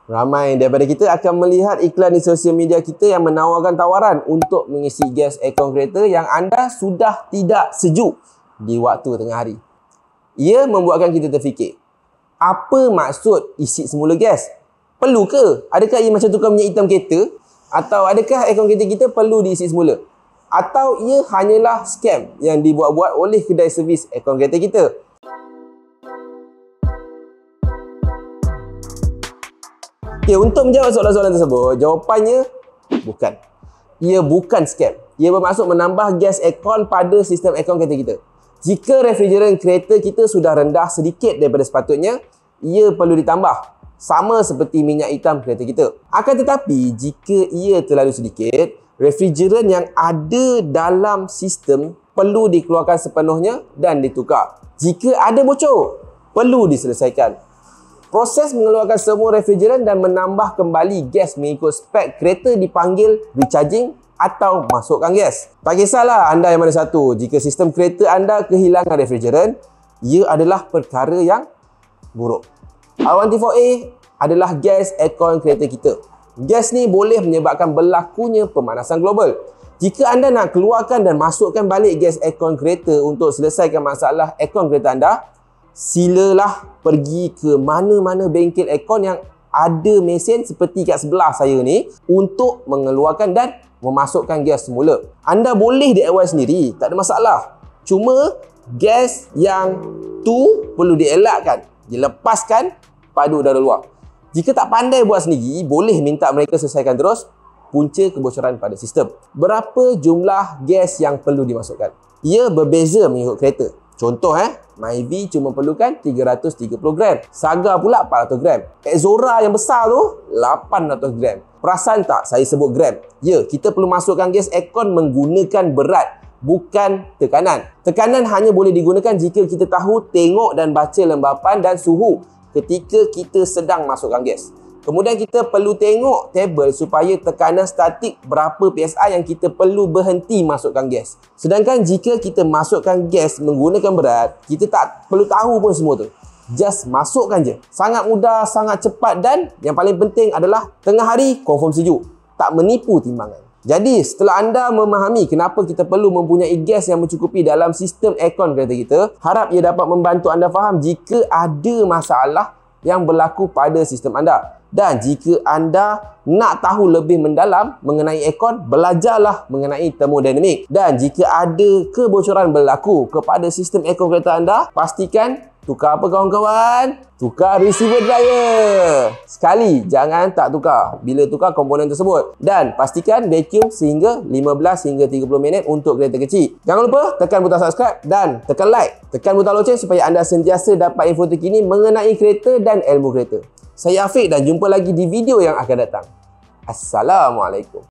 Ramai daripada kita akan melihat iklan di sosial media kita yang menawarkan tawaran untuk mengisi gas aircon kereta yang anda sudah tidak sejuk di waktu tengah hari. Ia membuatkan kita terfikir, apa maksud isi semula gas? Perlu ke? Adakah ia macam tukar minyak hitam kereta? Atau adakah aircon kereta kita perlu diisi semula? Atau ia hanyalah scam yang dibuat-buat oleh kedai servis aircon kereta kita? Okay, untuk menjawab soalan-soalan tersebut, jawapannya bukan. Ia bukan scam. Ia bermaksud menambah gas aircon pada sistem aircon kereta kita. Jika refrigerant kereta kita sudah rendah sedikit daripada sepatutnya, ia perlu ditambah. Sama seperti minyak hitam kereta kita. Akan tetapi, jika ia terlalu sedikit, refrigerant yang ada dalam sistem perlu dikeluarkan sepenuhnya dan ditukar. Jika ada bocor, perlu diselesaikan. Proses mengeluarkan semua refrigerant dan menambah kembali gas mengikut spek kereta dipanggil recharging atau masukkan gas. Tak kisahlah anda yang mana satu, jika sistem kereta anda kehilangan refrigerant, ia adalah perkara yang buruk. R1T4A adalah gas aircon kereta kita. Gas ni boleh menyebabkan berlakunya pemanasan global. Jika anda nak keluarkan dan masukkan balik gas aircon kereta untuk selesaikan masalah aircon kereta anda, silalah pergi ke mana-mana bengkel aircon yang ada mesin seperti kat sebelah saya ni untuk mengeluarkan dan memasukkan gas semula. Anda boleh DIY sendiri, tak ada masalah. Cuma gas yang tu perlu dielakkan, dilepaskan pada udara luar. Jika tak pandai buat sendiri, boleh minta mereka selesaikan terus punca kebocoran pada sistem. Berapa jumlah gas yang perlu dimasukkan? Ia berbeza mengikut kereta. Contoh Myvi cuma perlukan 330 gram. Saga pula 400 gram. Exora yang besar tu 800 gram. Perasan tak saya sebut gram? Ya, kita perlu masukkan gas aircon menggunakan berat, bukan tekanan. Tekanan hanya boleh digunakan jika kita tahu tengok dan baca lembapan dan suhu ketika kita sedang masukkan gas. Kemudian kita perlu tengok tabel supaya tekanan statik berapa PSI yang kita perlu berhenti masukkan gas. Sedangkan jika kita masukkan gas menggunakan berat, kita tak perlu tahu pun semua tu. Just masukkan je. Sangat mudah, sangat cepat dan yang paling penting adalah tengah hari confirm sejuk. Tak menipu timbangan. Jadi setelah anda memahami kenapa kita perlu mempunyai gas yang mencukupi dalam sistem aircon kereta kita, harap ia dapat membantu anda faham jika ada masalah yang berlaku pada sistem anda. Dan jika anda nak tahu lebih mendalam mengenai aircon, belajarlah mengenai termodinamik. Dan jika ada kebocoran berlaku kepada sistem aircon kereta anda, pastikan tukar apa kawan-kawan? Tukar receiver dryer. Sekali, jangan tak tukar bila tukar komponen tersebut. Dan pastikan vacuum sehingga 15 hingga 30 minit untuk kereta kecil. Jangan lupa tekan butang subscribe dan tekan like. Tekan butang loceng supaya anda sentiasa dapat info terkini mengenai kereta dan ilmu kereta. Saya Afiq dan jumpa lagi di video yang akan datang. Assalamualaikum.